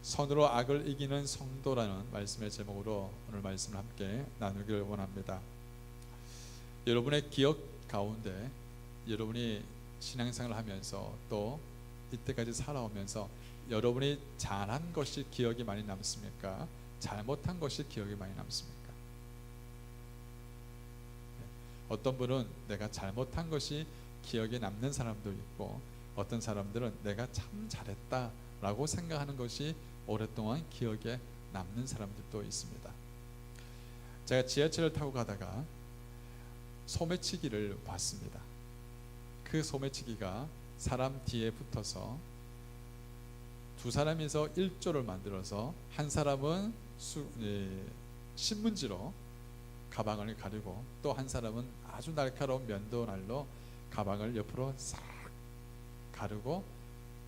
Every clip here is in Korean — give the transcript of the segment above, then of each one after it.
선으로 악을 이기는 성도라는 말씀의 제목으로 오늘 말씀을 함께 나누길 원합니다. 여러분의 기억 가운데 여러분이 신앙생활을 하면서 또 이때까지 살아오면서 여러분이 잘한 것이 기억이 많이 남습니까? 잘못한 것이 기억이 많이 남습니까? 어떤 분은 내가 잘못한 것이 기억에 남는 사람도 있고, 어떤 사람들은 내가 참 잘했다라고 생각하는 것이 오랫동안 기억에 남는 사람들도 있습니다. 제가 지하철을 타고 가다가 소매치기를 봤습니다. 그 소매치기가 사람 뒤에 붙어서 두 사람이서 일조를 만들어서 한 사람은 신문지로 가방을 가리고 또 한 사람은 아주 날카로운 면도날로 가방을 옆으로 싹 가르고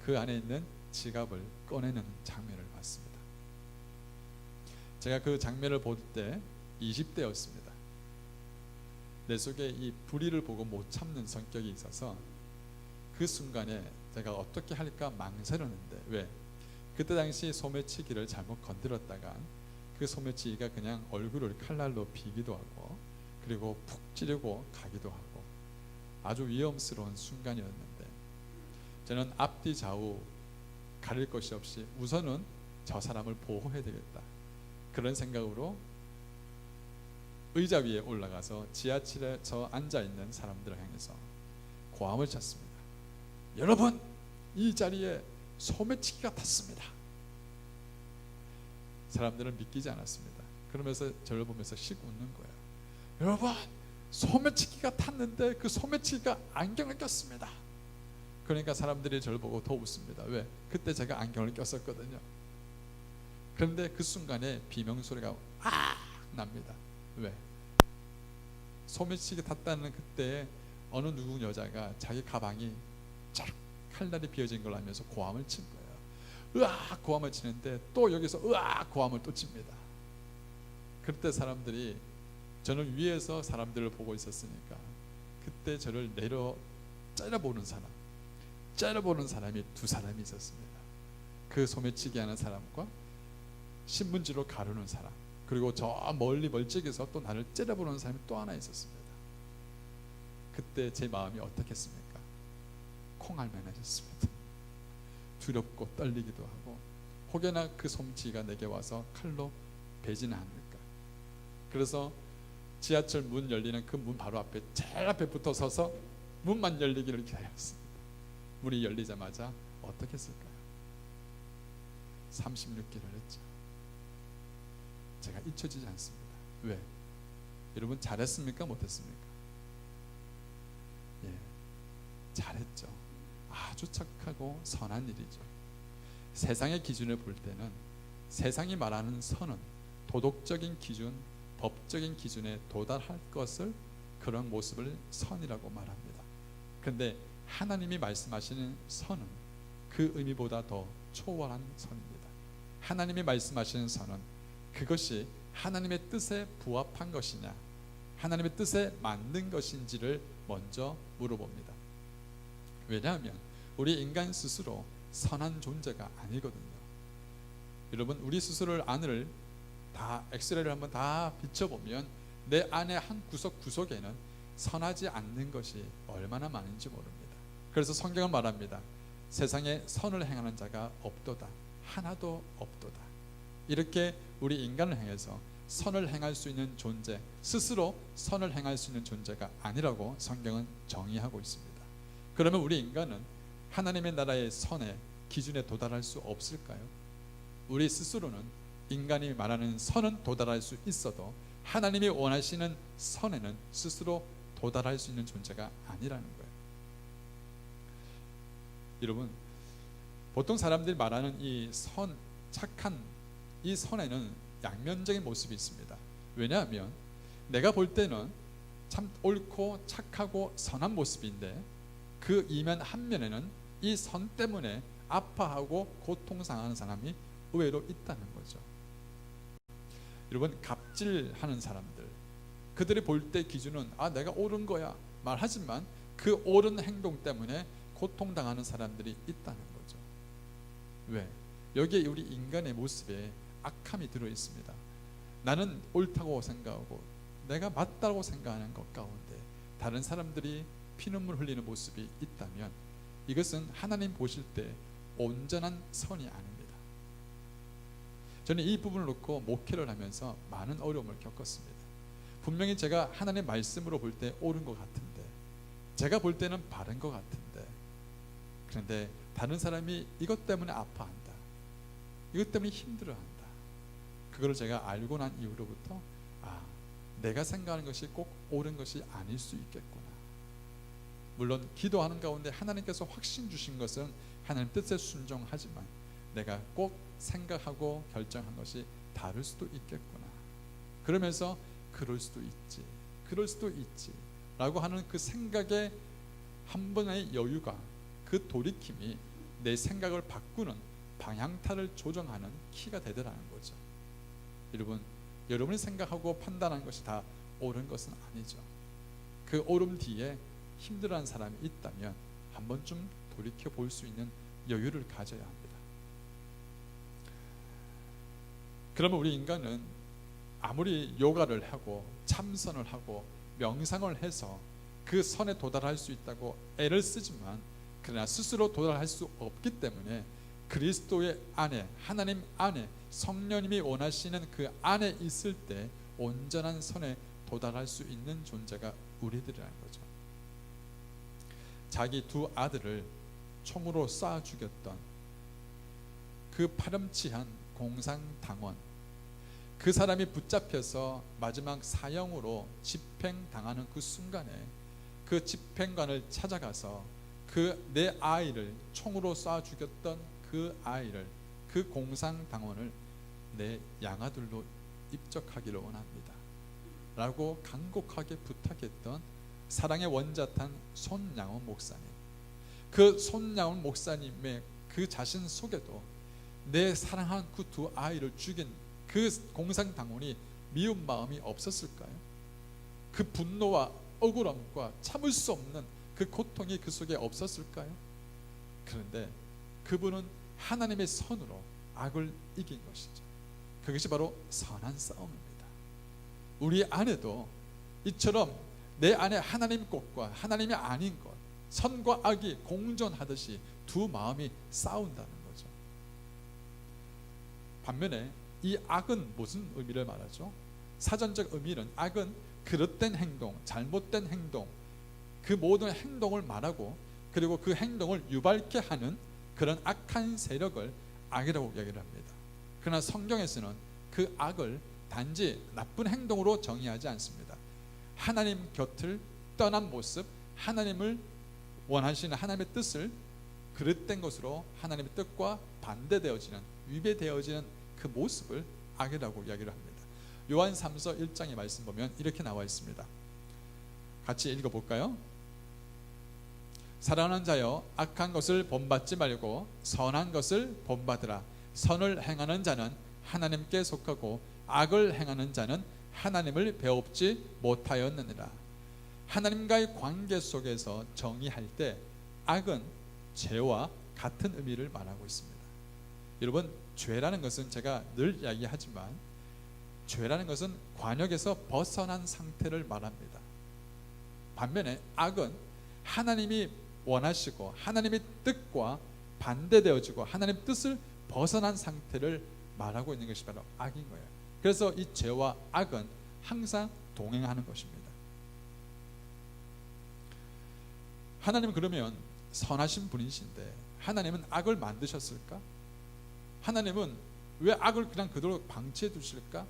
그 안에 있는 지갑을 꺼내는 장면을 봤습니다. 제가 그 장면을 볼 때 20대였습니다. 내 속에 이 불의를 보고 못 참는 성격이 있어서 그 순간에 제가 어떻게 할까 망설였는데, 왜? 그때 당시 소매치기를 잘못 건드렸다가 그 소매치기가 그냥 얼굴을 칼날로 비기도 하고 그리고 푹 찌르고 가기도 하고 아주 위험스러운 순간이었는데, 저는 앞뒤 좌우 가릴 것이 없이 우선은 저 사람을 보호해야 되겠다, 그런 생각으로 의자 위에 올라가서 지하철에 저 앉아있는 사람들을 향해서 고함을 쳤습니다. 여러분, 이 자리에 소매치기가 탔습니다. 사람들은 믿기지 않았습니다. 그러면서 저를 보면서 씩 웃는 거예요. 여러분, 소매치기가 탔는데 그 소매치기가 안경을 꼈습니다. 그러니까 사람들이 저를 보고 더 웃습니다. 왜? 그때 제가 안경을 꼈었거든요. 그런데 그 순간에 비명소리가 아 납니다. 왜? 소매치기 탔다는 그때 어느 누군 여자가 자기 가방이 쫙 칼날이 비어진 걸 알면서 고함을 친 거예요. 으악 고함을 치는데 또 여기서 으악 고함을 또 칩니다. 그때 사람들이, 저는 위에서 사람들을 보고 있었으니까 그때 저를 내려 째려보는 사람이 두 사람이 있었습니다. 그 소매치기 하는 사람과 신문지로 가르는 사람, 그리고 저 멀리 멀찍이서 또 나를 째려보는 사람이 또 하나 있었습니다. 그때 제 마음이 어떻겠습니까? 콩알만해졌습니다. 두렵고 떨리기도 하고, 혹여나 그 솜치가 내게 와서 칼로 베지는 않을까. 그래서 지하철 문 열리는 그 문 바로 앞에 제일 앞에 붙어 서서 문만 열리기를 기다렸습니다. 문이 열리자마자 어떻게 했을까요? 36기를 했죠. 제가 잊혀지지 않습니다. 왜? 여러분, 잘했습니까? 못했습니까? 예, 잘했죠. 아주 착하고 선한 일이죠. 세상의 기준을 볼 때는 세상이 말하는 선은 도덕적인 기준, 법적인 기준에 도달할 것을, 그런 모습을 선이라고 말합니다. 그런데 하나님이 말씀하시는 선은 그 의미보다 더 초월한 선입니다. 하나님이 말씀하시는 선은 그것이 하나님의 뜻에 부합한 것이냐, 하나님의 뜻에 맞는 것인지를 먼저 물어봅니다. 왜냐하면 우리 인간 스스로 선한 존재가 아니거든요. 여러분, 우리 스스로를 안을 다 엑스레이를 한번 다 비춰보면 내 안의 한 구석구석에는 선하지 않는 것이 얼마나 많은지 모릅니다. 그래서 성경은 말합니다. 세상에 선을 행하는 자가 없도다, 하나도 없도다. 이렇게 우리 인간을 향해서 선을 행할 수 있는 존재, 스스로 선을 행할 수 있는 존재가 아니라고 성경은 정의하고 있습니다. 그러면 우리 인간은 하나님의 나라의 선의 기준에 도달할 수 없을까요? 우리 스스로는 인간이 말하는 선은 도달할 수 있어도 하나님이 원하시는 선에는 스스로 도달할 수 있는 존재가 아니라는 거예요. 여러분, 보통 사람들이 말하는 이 선, 착한 이 선에는 양면적인 모습이 있습니다. 왜냐하면 내가 볼 때는 참 옳고 착하고 선한 모습인데 그 이면 한면에는 이 선 때문에 아파하고 고통상하는 사람이 의외로 있다는 거죠. 여러분, 갑질하는 사람들, 그들이 볼 때 기준은 내가 옳은 거야 말하지만 그 옳은 행동 때문에 고통당하는 사람들이 있다는 거죠. 왜? 여기에 우리 인간의 모습에 악함이 들어 있습니다. 나는 옳다고 생각하고 내가 맞다고 생각하는 것 가운데 다른 사람들이 피눈물 흘리는 모습이 있다면 이것은 하나님 보실 때 온전한 선이 아닙니다. 저는 이 부분을 놓고 목회를 하면서 많은 어려움을 겪었습니다. 분명히 제가 하나님의 말씀으로 볼 때 옳은 것 같은데, 제가 볼 때는 바른 것 같은데, 그런데 다른 사람이 이것 때문에 아파한다, 이것 때문에 힘들어한다. 그걸 제가 알고 난 이후로부터 내가 생각하는 것이 꼭 옳은 것이 아닐 수 있겠구나. 물론 기도하는 가운데 하나님께서 확신 주신 것은 하나님 뜻에 순종하지만 내가 꼭 생각하고 결정한 것이 다를 수도 있겠구나. 그러면서 그럴 수도 있지 라고 하는 그 생각의 한 번의 여유가, 그 돌이킴이 내 생각을 바꾸는 방향타를 조정하는 키가 되더라는 거죠. 여러분이 생각하고 판단한 것이 다 옳은 것은 아니죠. 그 옳음 뒤에 힘들어하는 사람이 있다면 한 번쯤 돌이켜 볼 수 있는 여유를 가져야 합니다. 그러면 우리 인간은 아무리 요가를 하고 참선을 하고 명상을 해서 그 선에 도달할 수 있다고 애를 쓰지만, 그러나 스스로 도달할 수 없기 때문에 그리스도의 안에, 하나님 안에, 성령님이 원하시는 그 안에 있을 때 온전한 선에 도달할 수 있는 존재가 우리들이라는 거죠. 자기 두 아들을 총으로 쏴 죽였던 그 파렴치한 공상당원, 그 사람이 붙잡혀서 마지막 사형으로 집행당하는 그 순간에 그 집행관을 찾아가서 그 내 아이를 총으로 쏴 죽였던 그 아이를, 그 공상당원을 내 양아들로 입적하기를 원합니다 라고 간곡하게 부탁했던 사랑의 원자탄 손양원 목사님. 그 손양원 목사님의 그 자신 속에도 내 사랑한 그 두 아이를 죽인 그 공상당원이 미운 마음이 없었을까요? 그 분노와 억울함과 참을 수 없는 그 고통이 그 속에 없었을까요? 그런데 그분은 하나님의 선으로 악을 이긴 것이죠. 그것이 바로 선한 싸움입니다. 우리 안에도 이처럼 내 안에 하나님 것과 하나님이 아닌 것, 선과 악이 공존하듯이 두 마음이 싸운다는 거죠. 반면에 이 악은 무슨 의미를 말하죠? 사전적 의미는 악은 그릇된 행동, 잘못된 행동, 그 모든 행동을 말하고 그리고 그 행동을 유발케 하는 그런 악한 세력을 악이라고 이야기를 합니다. 그러나 성경에서는 그 악을 단지 나쁜 행동으로 정의하지 않습니다. 하나님 곁을 떠난 모습, 하나님을 원하시는 하나님의 뜻을 그릇된 것으로 하나님의 뜻과 반대되어지는, 위배되어지는 그 모습을 악이라고 이야기를 합니다. 요한 3서 1장의 말씀 보면 이렇게 나와 있습니다. 같이 읽어볼까요? 사랑하는 자여, 악한 것을 본받지 말고 선한 것을 본받으라. 선을 행하는 자는 하나님께 속하고 악을 행하는 자는 하나님을 배웁지 못하였느니라. 하나님과의 관계 속에서 정의할 때 악은 죄와 같은 의미를 말하고 있습니다. 여러분, 죄라는 것은 제가 늘 이야기하지만 죄라는 것은 관역에서 벗어난 상태를 말합니다. 반면에 악은 하나님이 원하시고 하나님의 뜻과 반대되어지고 하나님의 뜻을 벗어난 상태를 말하고 있는 것이 바로 악인 거예요. 그래서 이 죄와 악은 항상 동행하는 것입니다. 하나님은 그러면 선하신 분이신데 하나님은 악을 만드셨을까? 하나님은 왜 악을 그냥 그대로 방치해 두실까?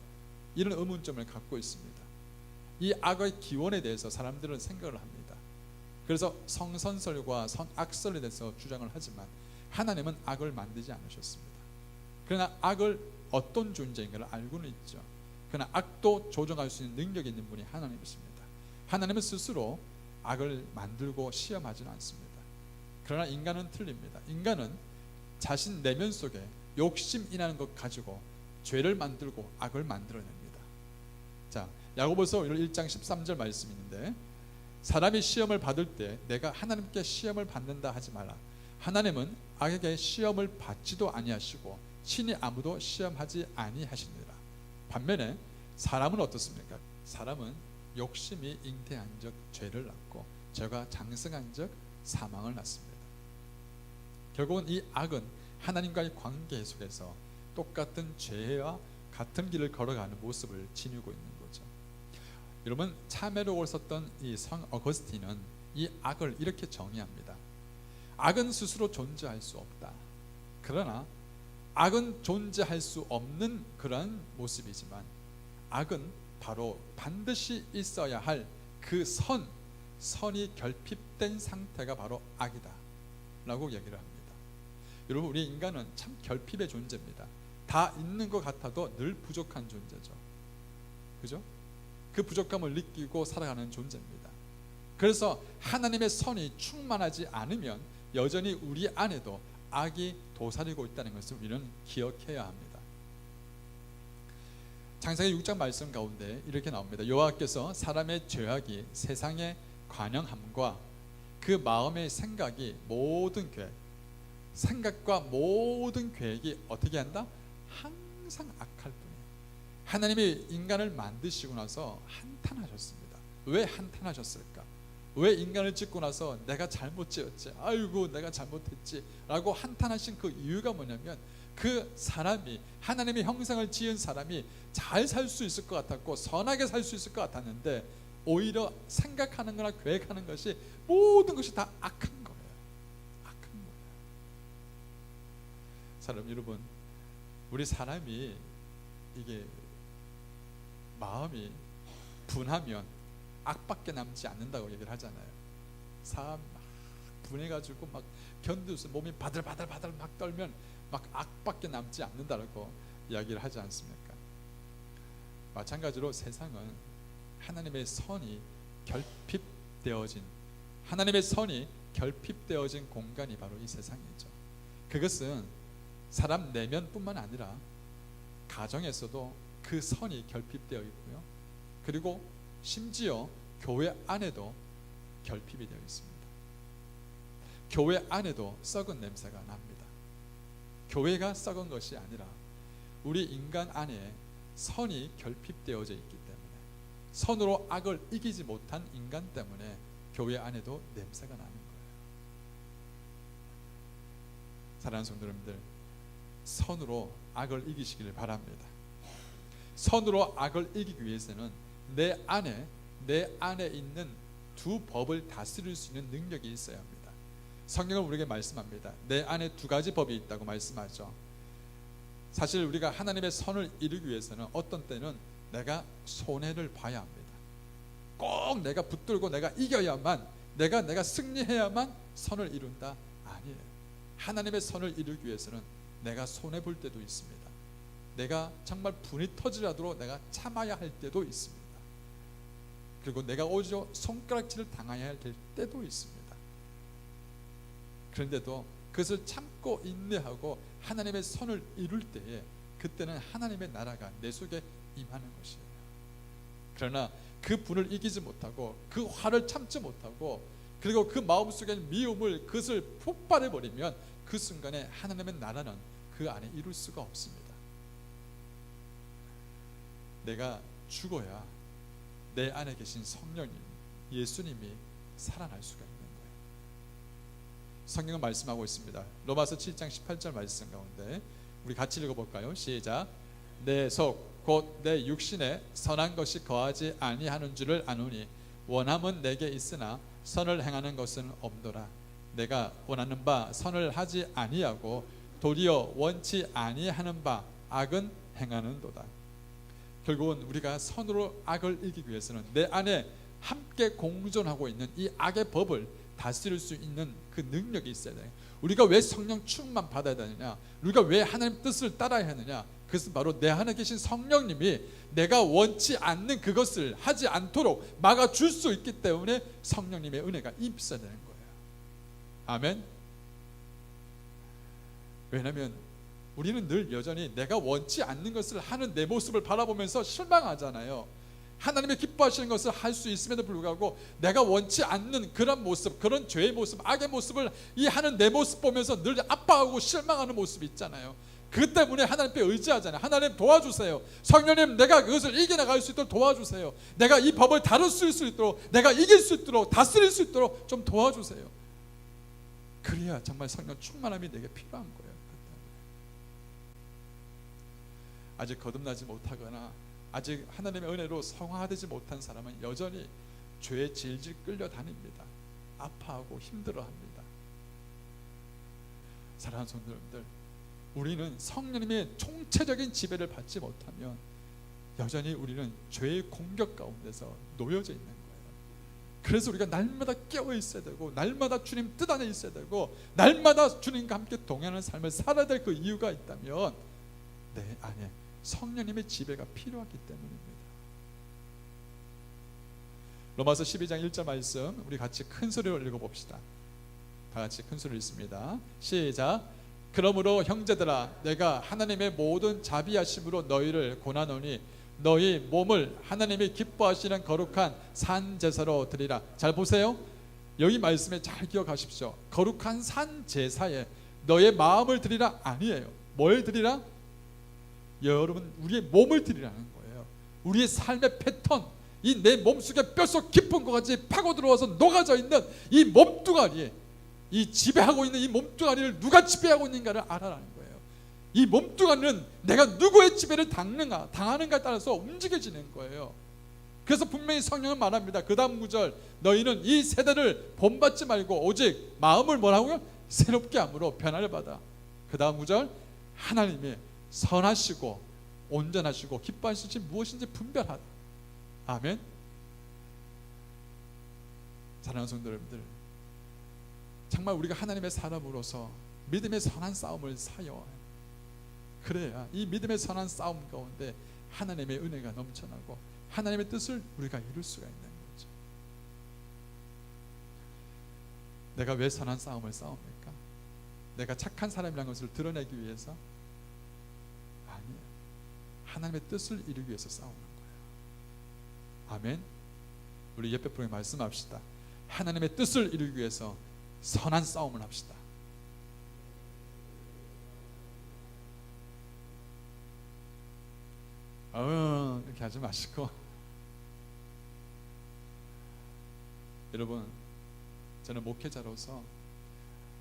이런 의문점을 갖고 있습니다. 이 악의 기원에 대해서 사람들은 생각을 합니다. 그래서 성선설과 선악설에 대해서 주장을 하지만 하나님은 악을 만들지 않으셨습니다. 그러나 악을 어떤 존재인가를 알고는 있죠. 그러나 악도 조정할 수 있는 능력이 있는 분이 하나님이십니다. 하나님은 스스로 악을 만들고 시험하지는 않습니다. 그러나 인간은 틀립니다. 인간은 자신 내면 속에 욕심이라는 것 가지고 죄를 만들고 악을 만들어냅니다. 자, 야고보서 1장 13절 말씀이 있는데, 사람이 시험을 받을 때 내가 하나님께 시험을 받는다 하지 마라. 하나님은 악에게 시험을 받지도 아니하시고 친히 아무도 시험하지 아니하시니라. 반면에 사람은 어떻습니까? 사람은 욕심이 잉태한 적 죄를 낳고 죄가 장성한 적 사망을 낳습니다. 결국은 이 악은 하나님과의 관계 속에서 똑같은 죄와 같은 길을 걸어가는 모습을 지니고 있는 거죠. 여러분, 참회록을 썼던 이 성 어거스틴은 이 악을 이렇게 정의합니다. 악은 스스로 존재할 수 없다. 그러나 악은 존재할 수 없는 그런 모습이지만 악은 바로 반드시 있어야 할 그 선이 결핍된 상태가 바로 악이다 라고 얘기를 합니다. 여러분, 우리 인간은 참 결핍의 존재입니다. 다 있는 것 같아도 늘 부족한 존재죠. 그죠? 그 부족함을 느끼고 살아가는 존재입니다. 그래서 하나님의 선이 충만하지 않으면 여전히 우리 안에도 악이 도사리고 있다는 것을 우리는 기억해야 합니다. 창세기 6장 말씀 가운데 이렇게 나옵니다. 여호와께서 사람의 죄악이 세상에 관영함과 그 마음의 생각이 모든 계획, 생각과 모든 계획이 어떻게 한다? 항상 악할 뿐이에요. 하나님이 인간을 만드시고 나서 한탄하셨습니다. 왜 한탄하셨을까? 왜 인간을 짓고 나서 내가 잘못 지었지, 아이고 내가 잘못했지 라고 한탄하신 그 이유가 뭐냐면, 그 사람이, 하나님의 형상을 지은 사람이 잘 살 수 있을 것 같았고 선하게 살 수 있을 것 같았는데 오히려 생각하는 거나 계획하는 것이 모든 것이 다 악한 거예요. 악한 거예요. 사람 여러분, 우리 사람이 이게 마음이 분하면 악밖에 남지 않는다고 얘기를 하잖아요. 사람 막 분해가지고 막 견딜 수, 몸이 바들바들 막 떨면 막 악밖에 남지 않는다고 이야기를 하지 않습니까? 마찬가지로 세상은 하나님의 선이 결핍되어진, 하나님의 선이 결핍되어진 공간이 바로 이 세상이죠. 그것은 사람 내면뿐만 아니라 가정에서도 그 선이 결핍되어 있고요. 그리고 심지어 교회 안에도 결핍이 되어 있습니다. 교회 안에도 썩은 냄새가 납니다. 교회가 썩은 것이 아니라 우리 인간 안에 선이 결핍되어져 있기 때문에, 선으로 악을 이기지 못한 인간 때문에 교회 안에도 냄새가 나는 거예요. 사랑하는 성도 여러분들, 선으로 악을 이기시기를 바랍니다. 선으로 악을 이기기 위해서는 내 안에 있는 두 법을 다스릴 수 있는 능력이 있어야 합니다. 성경은 우리에게 말씀합니다. 내 안에 두 가지 법이 있다고 말씀하죠. 사실 우리가 하나님의 선을 이루기 위해서는 어떤 때는 내가 손해를 봐야 합니다. 꼭 내가 붙들고 내가 이겨야만, 내가 승리해야만 선을 이룬다? 아니에요. 하나님의 선을 이루기 위해서는 내가 손해 볼 때도 있습니다. 내가 정말 분이 터지라도 내가 참아야 할 때도 있습니다. 그리고 내가 오히려 손가락질을 당해야 될 때도 있습니다. 그런데도 그것을 참고 인내하고 하나님의 선을 이룰 때에, 그때는 하나님의 나라가 내 속에 임하는 것이에요. 그러나 그 분을 이기지 못하고 그 화를 참지 못하고 그리고 그 마음속에 미움을, 그것을 폭발해버리면 그 순간에 하나님의 나라는 그 안에 이룰 수가 없습니다. 내가 죽어야 내 안에 계신 성령님, 예수님이 살아날 수가 있는 거예요. 성경은 말씀하고 있습니다. 로마서 7장 18절 말씀 가운데 우리 같이 읽어볼까요? 시작. 내 속 곧 내 육신에 선한 것이 거하지 아니하는 줄을 아노니 원함은 내게 있으나 선을 행하는 것은 없노라. 내가 원하는 바 선을 하지 아니하고 도리어 원치 아니하는 바 악은 행하는도다. 결국은 우리가 선으로 악을 이기기 위해서는 내 안에 함께 공존하고 있는 이 악의 법을 다스릴 수 있는 그 능력이 있어야 돼요. 우리가 왜 성령 충만 받아야 되느냐, 우리가 왜 하나님 뜻을 따라야 하느냐, 그것은 바로 내 안에 계신 성령님이 내가 원치 않는 그것을 하지 않도록 막아줄 수 있기 때문에 성령님의 은혜가 있어야 되는 거예요. 아멘. 왜냐하면 우리는 늘 여전히 내가 원치 않는 것을 하는 내 모습을 바라보면서 실망하잖아요. 하나님의 기뻐하시는 것을 할 수 있음에도 불구하고 내가 원치 않는 그런 모습, 그런 죄의 모습, 악의 모습을 이 하는 내 모습 보면서 늘 아파하고 실망하는 모습이 있잖아요. 그 때문에 하나님께 의지하잖아요. 하나님 도와주세요. 성령님, 내가 그것을 이겨나갈 수 있도록 도와주세요. 내가 이 법을 다룰 수 있도록, 내가 이길 수 있도록, 다스릴 수 있도록 좀 도와주세요. 그래야 정말 성령 충만함이 내게 필요한 거예요. 아직 거듭나지 못하거나 아직 하나님의 은혜로 성화되지 못한 사람은 여전히 죄에 질질 끌려다닙니다. 아파하고 힘들어합니다. 사랑하는 성도님들, 우리는 성령님의 총체적인 지배를 받지 못하면 여전히 우리는 죄의 공격 가운데서 놓여져 있는 거예요. 그래서 우리가 날마다 깨어 있어야 되고, 날마다 주님 뜻 안에 있어야 되고, 날마다 주님과 함께 동행하는 삶을 살아야 될 그 이유가 있다면 내 안에 성령님의 지배가 필요하기 때문입니다. 로마서 12장 1절 말씀 우리 같이 큰 소리로 읽어봅시다. 다 같이 큰 소리로 읽습니다. 시작. 그러므로 형제들아, 내가 하나님의 모든 자비하심으로 너희를 고나노니 너희 몸을 하나님이 기뻐하시는 거룩한 산 제사로 드리라. 잘 보세요. 여기 말씀에 잘 기억하십시오. 거룩한 산 제사에 너의 마음을 드리라 아니에요. 뭘 드리라? 여러분, 우리의 몸을 드리라는 거예요. 우리의 삶의 패턴, 이 내 몸속에 뼛속 깊은 것같이 파고 들어와서 녹아져 있는 이 몸뚱아리, 이 지배하고 있는 이 몸뚱아리를 누가 지배하고 있는가를 알아라는 거예요. 이 몸뚱아리는 내가 누구의 지배를 당하는가에 따라서 움직여지는 거예요. 그래서 분명히 성령은 말합니다. 그 다음 구절, 너희는 이 세대를 본받지 말고 오직 마음을 뭐라고요? 새롭게 함으로 변화를 받아. 그 다음 구절, 하나님이 선하시고 온전하시고 기뻐하시지 무엇인지 분별하다. 아멘. 사랑하는 성도 여러분들, 정말 우리가 하나님의 사람으로서 믿음의 선한 싸움을 사요. 그래야 이 믿음의 선한 싸움 가운데 하나님의 은혜가 넘쳐나고 하나님의 뜻을 우리가 이룰 수가 있는 거죠. 내가 왜 선한 싸움을 싸웁니까? 내가 착한 사람이라는 것을 드러내기 위해서? 아니에요. 하나님의 뜻을 이루기 위해서 싸우는 거예요. 아멘. 우리 옆에 분에게 말씀합시다. 하나님의 뜻을 이루기 위해서 선한 싸움을 합시다. 이렇게 하지 마시고 여러분, 저는 목회자로서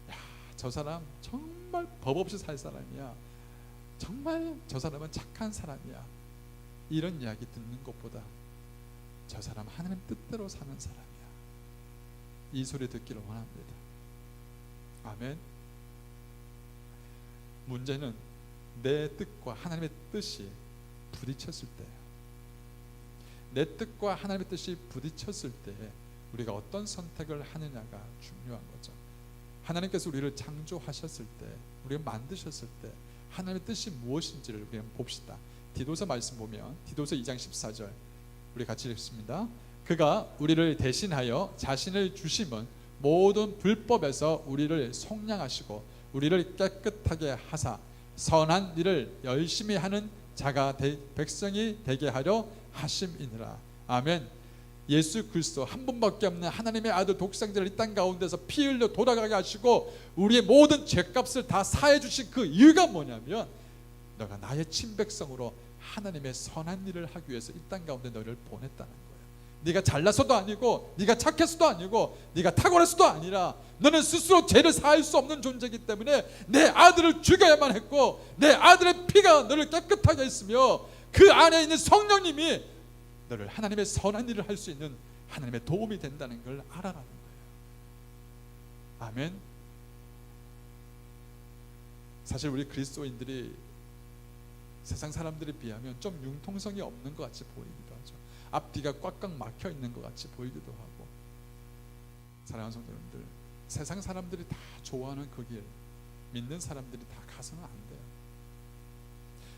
야, 저 사람 정말 법 없이 살 사람이야, 정말 저 사람은 착한 사람이야, 이런 이야기 듣는 것보다 저 사람 하나님 뜻대로 사는 사람이야, 이 소리 듣기를 원합니다. 아멘. 문제는 내 뜻과 하나님의 뜻이 부딪혔을 때예요. 내 뜻과 하나님의 뜻이 부딪혔을 때 우리가 어떤 선택을 하느냐가 중요한 거죠. 하나님께서 우리를 창조하셨을 때, 우리를 만드셨을 때 하나님의 뜻이 무엇인지를 우리 한번 봅시다. 디도서 말씀 보면 디도서 2장 14절 우리 같이 읽습니다. 그가 우리를 대신하여 자신을 주심은 모든 불법에서 우리를 속량하시고 우리를 깨끗하게 하사 선한 일을 열심히 하는 자가 백성이 되게 하려 하심이니라. 아멘. 예수 그리스도 한 분밖에 없는 하나님의 아들 독생자를 이 땅 가운데서 피 흘려 돌아가게 하시고 우리의 모든 죄값을 다 사해 주신 그 이유가 뭐냐면, 너가 나의 친백성으로 하나님의 선한 일을 하기 위해서 이 땅 가운데 너를 보냈다는 거예요. 네가 잘나서도 아니고 네가 착해서도 아니고 네가 탁월해서도 아니라 너는 스스로 죄를 사할 수 없는 존재이기 때문에 내 아들을 죽여야만 했고 내 아들의 피가 너를 깨끗하게 했으며 그 안에 있는 성령님이 너를 하나님의 선한 일을 할 수 있는 하나님의 도움이 된다는 걸 알아라는 거예요. 아멘. 사실 우리 그리스도인들이 세상 사람들에 비하면 좀 융통성이 없는 것 같이 보이기도 하죠. 앞뒤가 꽉꽉 막혀 있는 것 같이 보이기도 하고. 사랑하는 성도님들, 세상 사람들이 다 좋아하는 그 길, 믿는 사람들이 다 가서는 안 돼요.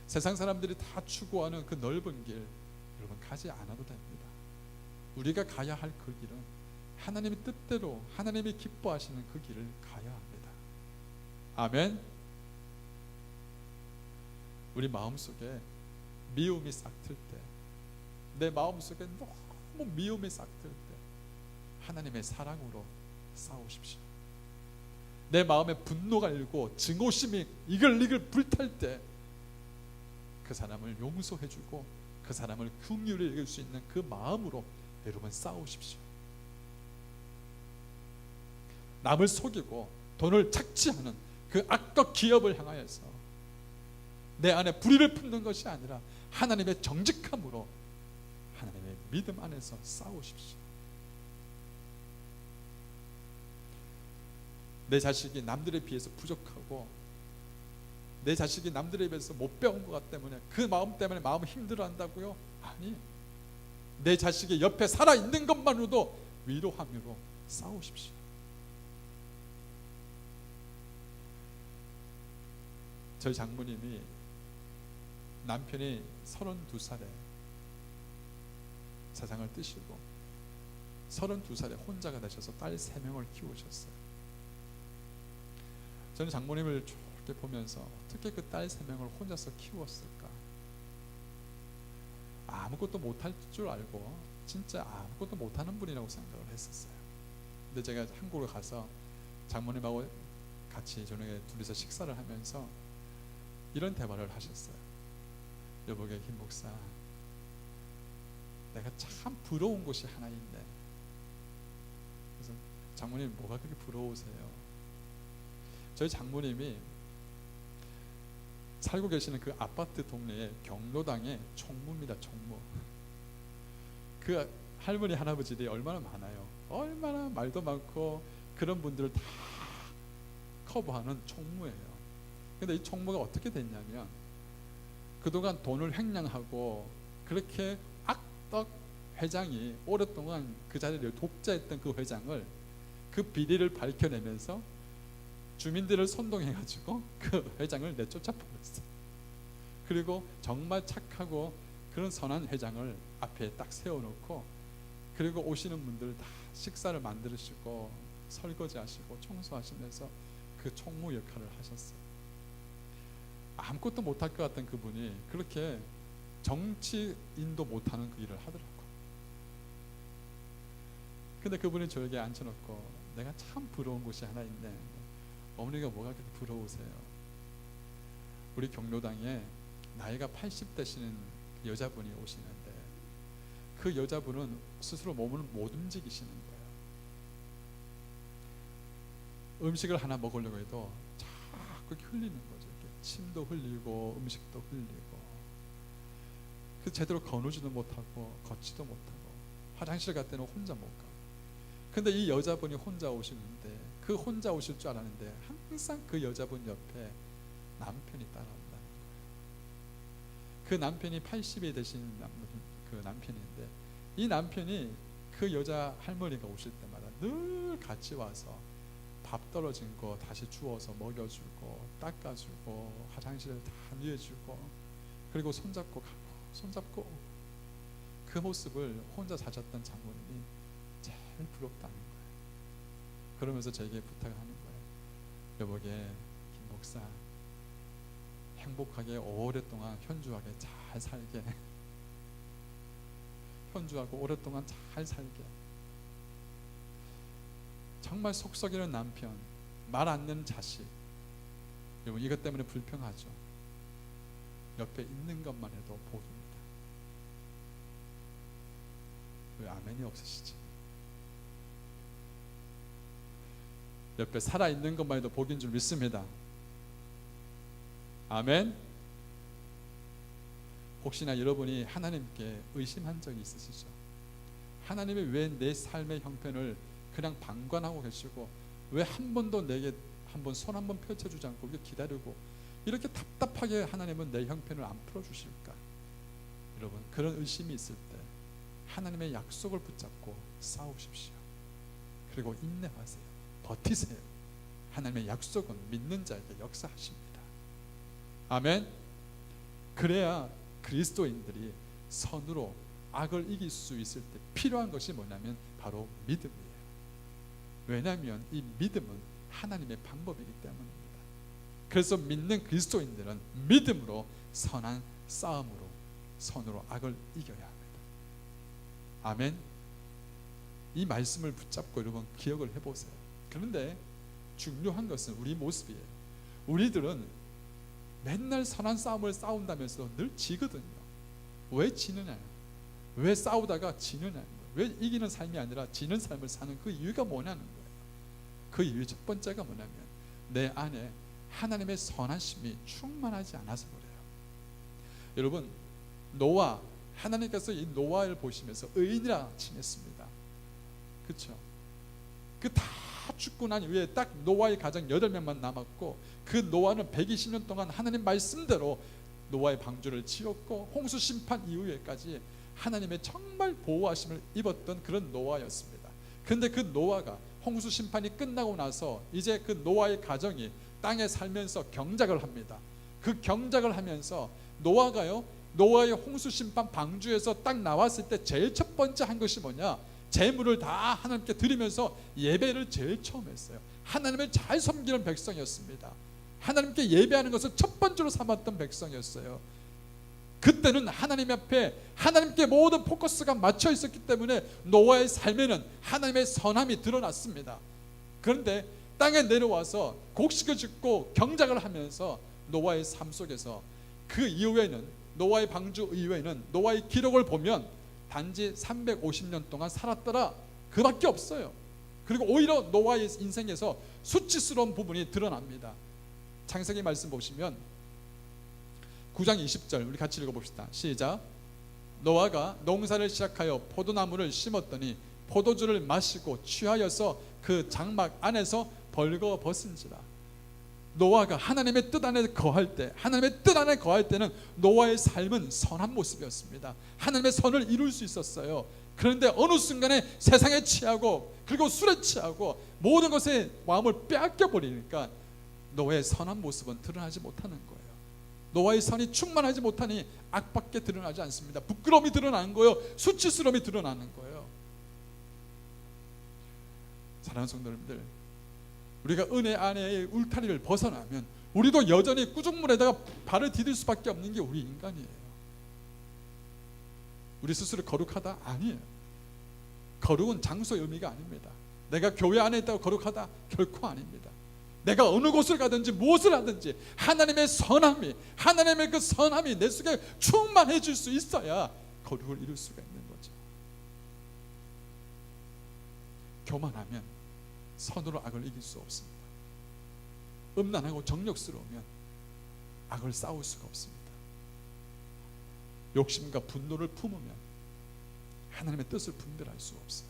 세상 사람들이 다 추구하는 그 넓은 길, 여러분 가지 않아도 됩니다. 우리가 가야 할 그 길은 하나님의 뜻대로 하나님이 기뻐하시는 그 길을 가야 합니다. 아멘. 우리 마음속에 미움이 싹틀 때, 내 마음속에 너무 미움이 싹틀 때 하나님의 사랑으로 싸우십시오. 내 마음에 분노가 일고 증오심이 이글이글 불탈 때 그 사람을 용서해주고 그 사람을 긍휼히 여길 수 있는 그 마음으로 여러분 싸우십시오. 남을 속이고 돈을 착취하는 그 악덕 기업을 향하여서 내 안에 불의를 품는 것이 아니라 하나님의 정직함으로 하나님의 믿음 안에서 싸우십시오. 내 자식이 남들에 비해서 부족하고 내 자식이 남들에 비해서 못 배운 것 때문에 그 마음 때문에 마음을 힘들어한다고요? 아니, 내 자식이 옆에 살아있는 것만으로도 위로함으로 싸우십시오. 저희 장모님이 남편이 32살에 세상을 뜨시고 32살에 혼자가 되셔서 딸 3명을 키우셨어요. 저는 장모님을 이렇게 보면서 어떻게 그 딸 3명을 혼자서 키웠을까? 아무것도 못할 줄 알고 진짜 아무것도 못하는 분이라고 생각을 했었어요. 근데 제가 한국을 가서 장모님하고 같이 저녁에 둘이서 식사를 하면서 이런 대화를 하셨어요. 여보게, 김 목사, 내가 참 부러운 곳이 하나 있네. 그래서 장모님, 뭐가 그렇게 부러우세요? 저희 장모님이 살고 계시는 그 아파트 동네에 경로당에 총무입니다. 총무. 그 할머니 할아버지들이 얼마나 많아요. 얼마나 말도 많고 그런 분들을 다 커버하는 총무예요. 근데 이 총무가 어떻게 됐냐면 그동안 돈을 횡령하고 그렇게 악덕 회장이 오랫동안 그 자리를 독재했던 그 회장을 그 비리를 밝혀내면서 주민들을 선동해가지고 그 회장을 내쫓아 버렸어요. 그리고 정말 착하고 그런 선한 회장을 앞에 딱 세워놓고 그리고 오시는 분들 다 식사를 만드시고 설거지하시고 청소하시면서 그 총무 역할을 하셨어요. 아무것도 못할 것 같던 그분이 그렇게 정치인도 못하는 그 일을 하더라고요. 근데 그분이 저에게 앉혀놓고 내가 참 부러운 곳이 하나 있네. 어머니가 뭐가 그렇게 부러우세요? 우리 경로당에 나이가 80 되시는 여자분이 오시는데 그 여자분은 스스로 몸을 못 움직이시는 거예요. 음식을 하나 먹으려고 해도 자꾸 흘리는 거죠. 이렇게 침도 흘리고 음식도 흘리고 그 제대로 거누지도 못하고 걷지도 못하고 화장실 갈 때는 혼자 못 가고. 근데 이 여자분이 혼자 오시는데 그 혼자 오실 줄 알았는데 항상 그 여자분 옆에 남편이 따라온다는 거예요. 그 남편이 80이 되신 그 남편인데 이 남편이 그 여자 할머니가 오실 때마다 늘 같이 와서 밥 떨어진 거 다시 주워서 먹여주고 닦아주고 화장실을 다 누워주고 그리고 손잡고 가고 손잡고 오고. 그 모습을 혼자 사셨던 장모님이 제일 부럽다는 거예요. 그러면서 저에게 부탁을 하는 거예요. 여보게, 김 목사, 행복하게 오랫동안 현주하게 잘 살게. 현주하고 오랫동안 잘 살게. 정말 속 썩이는 남편, 말 안 듣는 자식, 여러분 이것 때문에 불평하죠. 옆에 있는 것만 해도 복입니다. 왜 아멘이 없으시지? 옆에 살아있는 것만 해도 복인 줄 믿습니다. 아멘. 혹시나 여러분이 하나님께 의심한 적이 있으시죠? 하나님이 왜 내 삶의 형편을 그냥 방관하고 계시고 왜 한 번도 내게 한번 손 한번 펼쳐주지 않고 이렇게 기다리고 이렇게 답답하게 하나님은 내 형편을 안 풀어주실까? 여러분 그런 의심이 있을 때 하나님의 약속을 붙잡고 싸우십시오. 그리고 인내하세요. 버티세요. 하나님의 약속은 믿는 자에게 역사하십니다. 아멘. 그래야 그리스도인들이 선으로 악을 이길 수 있을 때 필요한 것이 뭐냐면 바로 믿음이에요. 왜냐하면 이 믿음은 하나님의 방법이기 때문입니다. 그래서 믿는 그리스도인들은 믿음으로 선한 싸움으로 선으로 악을 이겨야 합니다. 아멘. 이 말씀을 붙잡고 여러분 기억을 해보세요. 그런데 중요한 것은 우리 모습이에요. 우리들은 맨날 선한 싸움을 싸운다면서 늘 지거든요. 왜 지느냐? 왜 싸우다가 지느냐? 왜 이기는 삶이 아니라 지는 삶을 사는 그 이유가 뭐냐는 거예요. 그 이유 첫 번째가 뭐냐면 내 안에 하나님의 선하심이 충만하지 않아서 그래요. 여러분, 노아, 하나님께서 이 노아를 보시면서 의인이라 칭했습니다. 그렇죠? 그 다 죽고 난 이후에 딱 노아의 가정 8명만 남았고, 그 노아는 120년 동안 하나님 말씀대로 노아의 방주를 지었고 홍수 심판 이후에까지 하나님의 정말 보호하심을 입었던 그런 노아였습니다. 그런데 그 노아가 홍수 심판이 끝나고 나서 이제 그 노아의 가정이 땅에 살면서 경작을 합니다. 그 경작을 하면서 노아가요, 노아의 홍수 심판 방주에서 딱 나왔을 때 제일 첫 번째 한 것이 뭐냐? 제물을 다 하나님께 드리면서 예배를 제일 처음 했어요. 하나님을 잘 섬기는 백성이었습니다. 하나님께 예배하는 것을 첫 번째로 삼았던 백성이었어요. 그때는 하나님 앞에 하나님께 모든 포커스가 맞춰 있었기 때문에 노아의 삶에는 하나님의 선함이 드러났습니다. 그런데 땅에 내려와서 곡식을 짓고 경작을 하면서 노아의 삶 속에서 그 이후에는, 노아의 방주 이후에는 노아의 기록을 보면 단지 350년 동안 살았더라, 그밖에 없어요. 그리고 오히려 노아의 인생에서 수치스러운 부분이 드러납니다. 창세기 말씀 보시면 9장 20절 우리 같이 읽어봅시다. 시작. 노아가 농사를 시작하여 포도나무를 심었더니 포도주를 마시고 취하여서 그 장막 안에서 벌거벗은지라. 노아가 하나님의 뜻 안에 거할 때, 하나님의 뜻 안에 거할 때는 노아의 삶은 선한 모습이었습니다. 하나님의 선을 이룰 수 있었어요. 그런데 어느 순간에 세상에 취하고 그리고 술에 취하고 모든 것에 마음을 빼앗겨 버리니까 노아의 선한 모습은 드러나지 못하는 거예요. 노아의 선이 충만하지 못하니 악밖에 드러나지 않습니다. 부끄러움이 드러나는 거예요. 수치스러움이 드러나는 거예요. 사랑하는 성도 여러분들, 우리가 은혜 안에의 울타리를 벗어나면 우리도 여전히 꾸중물에다가 발을 디딜 수밖에 없는 게 우리 인간이에요. 우리 스스로 거룩하다? 아니에요. 거룩은 장소의 의미가 아닙니다. 내가 교회 안에 있다고 거룩하다? 결코 아닙니다. 내가 어느 곳을 가든지 무엇을 하든지 하나님의 선함이, 하나님의 그 선함이 내 속에 충만해질 수 있어야 거룩을 이룰 수가 있는 거죠. 교만하면 선으로 악을 이길 수 없습니다. 음란하고 정욕스러우면 악을 싸울 수가 없습니다. 욕심과 분노를 품으면 하나님의 뜻을 분별할 수 없어요.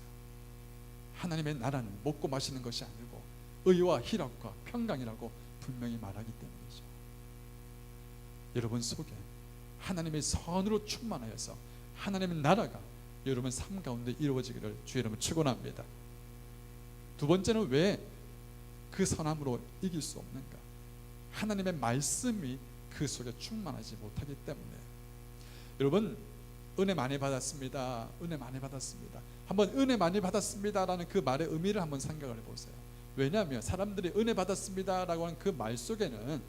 하나님의 나라는 먹고 마시는 것이 아니고 의와 희락과 평강이라고 분명히 말하기 때문이죠. 여러분 속에 하나님의 선으로 충만하여서 하나님의 나라가 여러분 삶 가운데 이루어지기를 주의 이름으로 축원합니다. 두 번째는 왜 그 선함으로 이길 수 없는가? 하나님의 말씀이 그 속에 충만하지 못하기 때문에. 여러분, 은혜 많이 받았습니다. 은혜 많이 받았습니다. 한번 은혜 많이 받았습니다라는 그 말의 의미를 한번 생각을 해보세요. 왜냐하면 사람들이 은혜 받았습니다라고 하는 그 말 속에는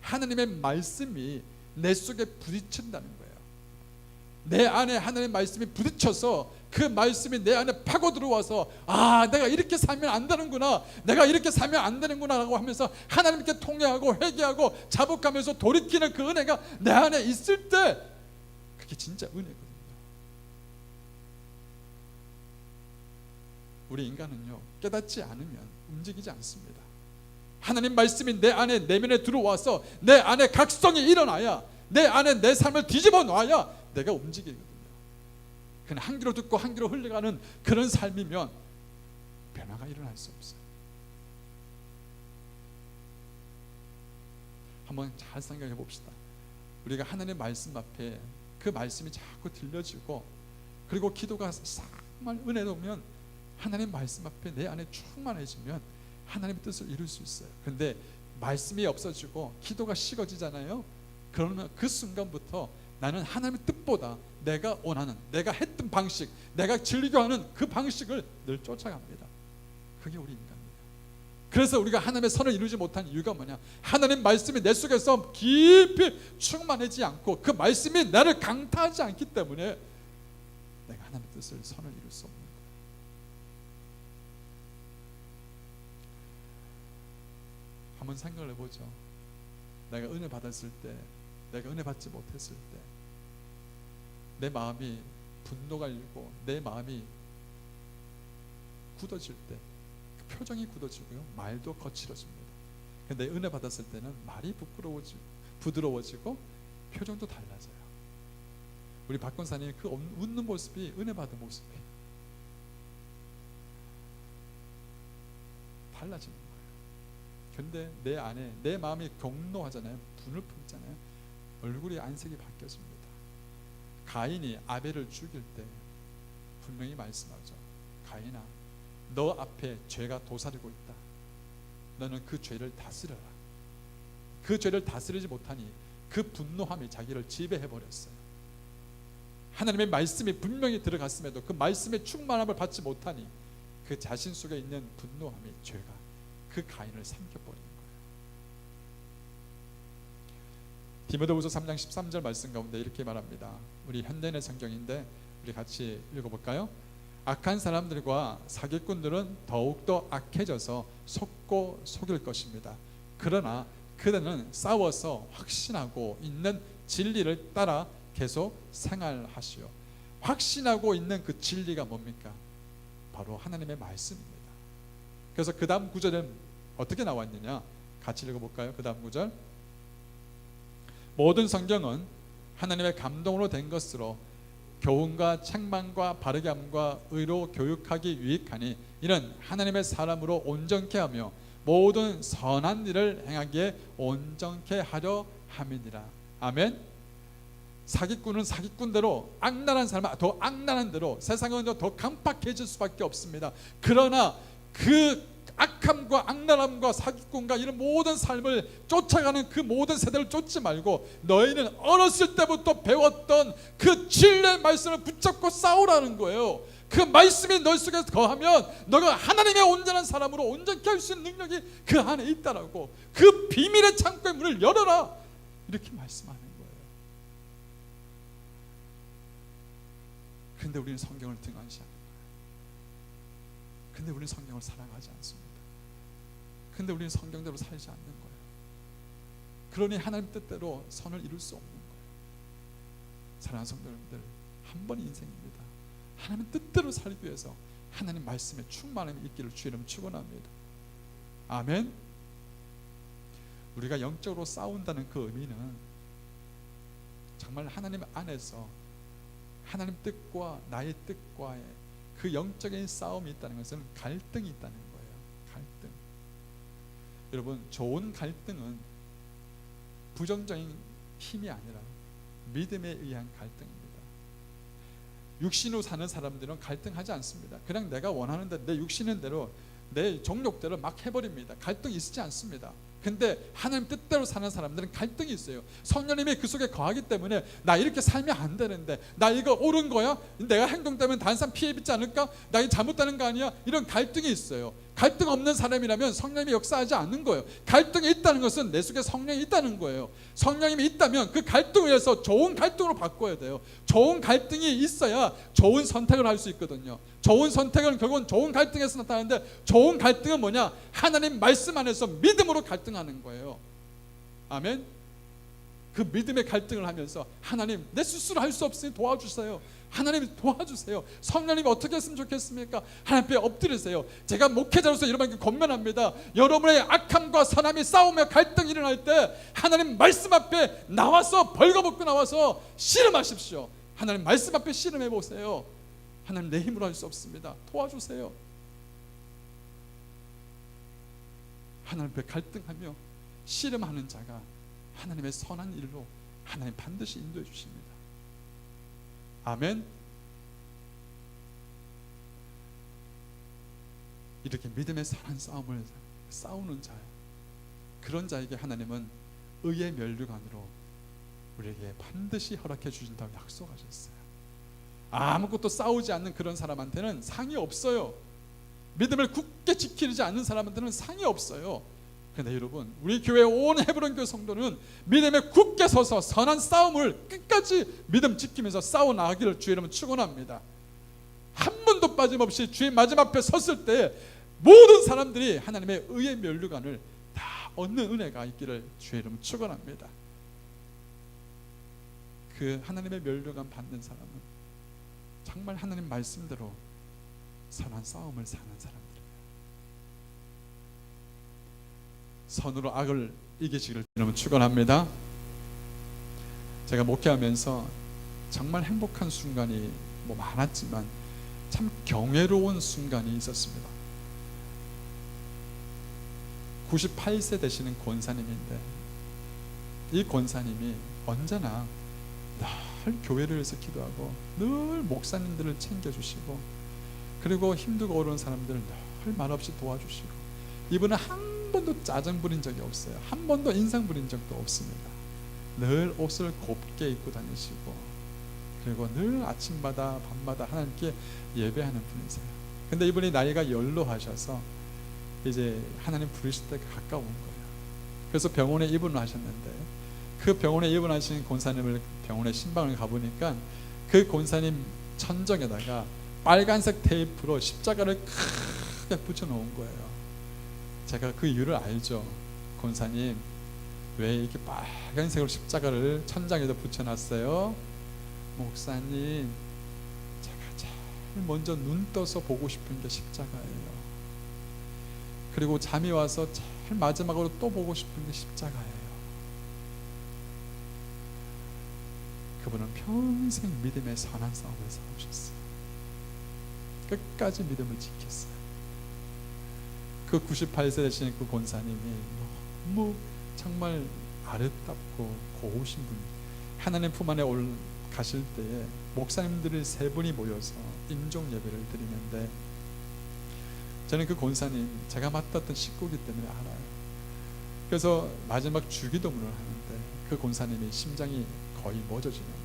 하나님의 말씀이 내 속에 부딪힌다는 거예요. 내 안에 하나님의 말씀이 부딪혀서 그 말씀이 내 안에 파고 들어와서, 아, 내가 이렇게 살면 안 되는구나, 내가 이렇게 살면 안 되는구나 라고 하면서 하나님께 통회하고 회개하고 자복하면서 돌이키는 그 은혜가 내 안에 있을 때 그게 진짜 은혜거든요. 우리 인간은요, 깨닫지 않으면 움직이지 않습니다. 하나님 말씀이 내 안에 내면에 들어와서 내 안에 각성이 일어나야, 내 안에 내 삶을 뒤집어 놔야 내가 움직이거든요. 그냥 한 귀로 듣고 한 귀로 흘러가는 그런 삶이면 변화가 일어날 수 없어요. 한번 잘 생각해 봅시다. 우리가 하나님의 말씀 앞에 그 말씀이 자꾸 들려지고, 그리고 기도가 정말 은혜 오면 하나님 말씀 앞에 내 안에 충만해지면 하나님의 뜻을 이룰 수 있어요. 그런데 말씀이 없어지고 기도가 식어지잖아요. 그러면 그 순간부터 나는 하나님의 뜻보다 내가 원하는, 내가 했던 방식, 내가 즐겨하는 그 방식을 늘 쫓아갑니다. 그게 우리 인간이에요. 그래서 우리가 하나님의 선을 이루지 못한 이유가 뭐냐? 하나님 말씀이 내 속에서 깊이 충만하지 않고 그 말씀이 나를 강타하지 않기 때문에 내가 하나님의 뜻을, 선을 이룰 수 없는 거예요. 한번 생각을 해보죠. 내가 은혜 받았을 때, 내가 은혜 받지 못했을 때, 내 마음이 분노가 일고 내 마음이 굳어질 때 그 표정이 굳어지고요, 말도 거칠어집니다. 근데 은혜 받았을 때는 말이 부드러워지고 표정도 달라져요. 우리 박권사님 그 웃는 모습이 은혜 받은 모습이에요. 달라지는 거예요. 근데 내 안에 내 마음이 경노하잖아요. 분을 품잖아요. 얼굴이 안색이 바뀌어집니다. 가인이 아벨을 죽일 때 분명히 말씀하죠. 가인아, 너 앞에 죄가 도사리고 있다. 너는 그 죄를 다스려라. 그 죄를 다스리지 못하니 그 분노함이 자기를 지배해버렸어요. 하나님의 말씀이 분명히 들어갔음에도 그 말씀의 충만함을 받지 못하니 그 자신 속에 있는 분노함이, 죄가 그 가인을 삼켜버리는 거예요. 디모데후서 3장 13절 말씀 가운데 이렇게 말합니다. 우리 현대인의 성경인데 우리 같이 읽어볼까요? 악한 사람들과 사기꾼들은 더욱더 악해져서 속고 속일 것입니다. 그러나 그들은 싸워서 확신하고 있는 진리를 따라 계속 생활하시오. 확신하고 있는 그 진리가 뭡니까? 바로 하나님의 말씀입니다. 그래서 그 다음 구절은 어떻게 나왔느냐? 같이 읽어볼까요? 그 다음 구절. 모든 성경은 하나님의 감동으로 된 것으로 교훈과 책망과 바르게 함과 의로 교육하기 유익하니 이는 하나님의 사람으로 온전케 하며 모든 선한 일을 행하기에 온전케 하려 함이니라. 아멘. 사기꾼은 사기꾼대로, 악랄한 사람은 더 악랄한 대로, 세상은 더 강팍해질 수밖에 없습니다. 그러나 그 악함과 악랄함과 사기꾼과 이런 모든 삶을 쫓아가는 그 모든 세대를 쫓지 말고 너희는 어렸을 때부터 배웠던 그 진리의 말씀을 붙잡고 싸우라는 거예요. 그 말씀이 너 속에 거하면 너가 하나님의 온전한 사람으로 온전케 할 수 있는 능력이 그 안에 있다라고. 그 비밀의 창고의 문을 열어라, 이렇게 말씀하는 거예요. 근데 우리는 성경을 등한시하는 거예요. 근데 우리는 성경을 사랑하지 않습니다. 근데 우리는 성경대로 살지 않는 거예요. 그러니 하나님 뜻대로 선을 이룰 수 없는 거예요. 사랑하는 성도님들, 한 번의 인생입니다. 하나님 뜻대로 살기 위해서 하나님 말씀에 충만함이 있기를 주의 이름 축원합니다. 아멘. 우리가 영적으로 싸운다는 그 의미는 정말 하나님 안에서 하나님 뜻과 나의 뜻과의 그 영적인 싸움이 있다는 것은 갈등이 있다는 거예요. 갈등. 여러분, 좋은 갈등은 부정적인 힘이 아니라 믿음에 의한 갈등입니다. 육신으로 사는 사람들은 갈등하지 않습니다. 그냥 내가 원하는 대로, 내 육신은 대로, 내 정욕대로 막 해버립니다. 갈등이 있지 않습니다. 근데 하나님 뜻대로 사는 사람들은 갈등이 있어요. 성령님이 그 속에 거하기 때문에 나 이렇게 살면 안 되는데, 나 이거 옳은 거야? 내가 행동 때문에 다른 사람 피해 입지 않을까? 나 이거 잘못되는 거 아니야? 이런 갈등이 있어요. 갈등 없는 사람이라면 성령님이 역사하지 않는 거예요. 갈등이 있다는 것은 내 속에 성령이 있다는 거예요. 성령님이 있다면 그 갈등을 위해서 좋은 갈등으로 바꿔야 돼요. 좋은 갈등이 있어야 좋은 선택을 할 수 있거든요. 좋은 선택은 결국은 좋은 갈등에서 나타나는데, 좋은 갈등은 뭐냐? 하나님 말씀 안에서 믿음으로 갈등하는 거예요. 아멘. 그 믿음의 갈등을 하면서 하나님, 내 스스로 할 수 없으니 도와주세요. 하나님 도와주세요. 성령님이 어떻게 했으면 좋겠습니까? 하나님 앞에 엎드리세요. 제가 목회자로서 여러분께 권면합니다. 여러분의 악함과 선함이 싸우며 갈등이 일어날 때 하나님 말씀 앞에 나와서 벌거벗고 나와서 씨름하십시오. 하나님 말씀 앞에 씨름해 보세요. 하나님, 내 힘으로 할 수 없습니다. 도와주세요. 하나님 앞에 갈등하며 씨름하는 자가 하나님의 선한 일로 하나님 반드시 인도해 주십니다. 아멘. 이렇게 믿음의 선한 싸움을 싸우는 자, 그런 자에게 하나님은 의의 면류관으로 우리에게 반드시 허락해 주신다고 약속하셨어요. 아무것도 싸우지 않는 그런 사람한테는 상이 없어요. 믿음을 굳게 지키지 않는 사람한테는 상이 없어요. 그런데 여러분, 우리 교회 온 헤브론 교회 성도는 믿음에 굳게 서서 선한 싸움을 끝까지 믿음 지키면서 싸워 나가기를 주의 이름으로 축원합니다. 한 번도 빠짐없이 주의 마지막 앞에 섰을 때 모든 사람들이 하나님의 의의 면류관을 다 얻는 은혜가 있기를 주의 이름으로 축원합니다. 그 하나님의 면류관 받는 사람은 정말 하나님 말씀대로 선한 싸움을 사는 사람들이에요. 선으로 악을 이기시기를 여러분 축원합니다. 제가 목회하면서 정말 행복한 순간이 많았지만 참 경외로운 순간이 있었습니다. 98세 되시는 권사님인데 이 권사님이 언제나 늘 교회를 위해서 기도하고 늘 목사님들을 챙겨주시고 그리고 힘들고 어려운 사람들을 늘 말없이 도와주시고 이분은 한 번도 짜증 부린 적이 없어요. 한 번도 인상 부린 적도 없습니다. 늘 옷을 곱게 입고 다니시고 그리고 늘 아침마다 밤마다 하나님께 예배하는 분이세요. 근데 이분이 나이가 연로하셔서 이제 하나님 부르실 때가 가까운 거예요. 그래서 병원에 입원을 하셨는데 그 병원에 입원하신 권사님을 병원에 신방을 가보니까 그 권사님 천정에다가 빨간색 테이프로 십자가를 크게 붙여놓은 거예요. 제가 그 이유를 알죠. 권사님 왜 이렇게 빨간색으로 십자가를 천장에다 붙여놨어요? 목사님 제가 제일 먼저 눈 떠서 보고 싶은 게 십자가예요. 그리고 잠이 와서 제일 마지막으로 또 보고 싶은 게 십자가예요. 그분은 평생 믿음의 선한 싸움을 싸우셨어요. 끝까지 믿음을 지켰어요. 그 98세 되신 그 권사님이 너무 정말 아름답고 고우신 분, 하나님 품 안에 가실 때에 목사님들이 3분이 모여서 임종 예배를 드리는데 저는 그 권사님 제가 맡았던 식구이기 때문에 알아요. 그래서 마지막 주기도문을 하는데 그 권사님이 심장이 거의 멎어지는 거예요.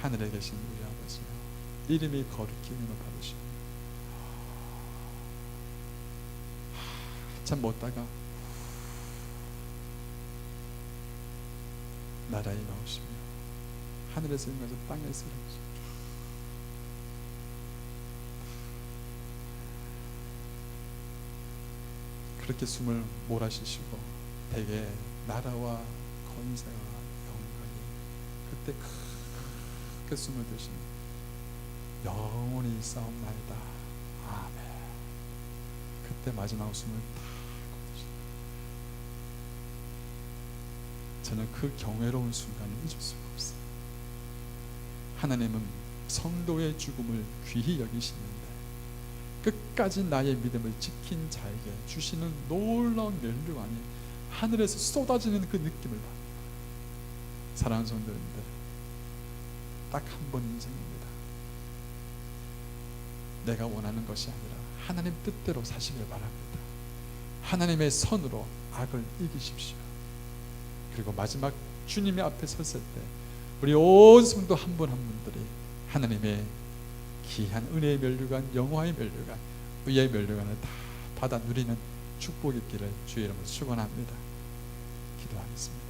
하늘에 계신 우리 아버지요, 이름이 거룩히 높아지시며 한참 멎다가 나라에 나오시며 하늘에서 임하셔 땅에서 일하시며 그렇게 숨을 몰아쉬시고 대개 나라와 권세와 영광이 그때 크게 숨을 들시며 영원히 싸움나이다 아멘. 그때 마지막 숨을 다 거두시고 저는 그 경외로운 순간을 잊을 수가 없어요. 하나님은 성도의 죽음을 귀히 여기시는데 끝까지 나의 믿음을 지킨 자에게 주시는 놀라운 면류관이 하늘에서 쏟아지는 그 느낌을 받는 거예요. 사랑하는 성도님들, 딱 한 번 인생입니다. 내가 원하는 것이 아니라 하나님 뜻대로 사시길 바랍니다. 하나님의 선으로 악을 이기십시오. 그리고 마지막 주님의 앞에 섰을 때 우리 온 성도 한 분 한 분들이 하나님의 귀한 은혜의 면류관, 영화의 면류관, 의의 면류관을 다 받아 누리는 축복이 있기를 주의 이름으로 축원합니다. 기도하겠습니다.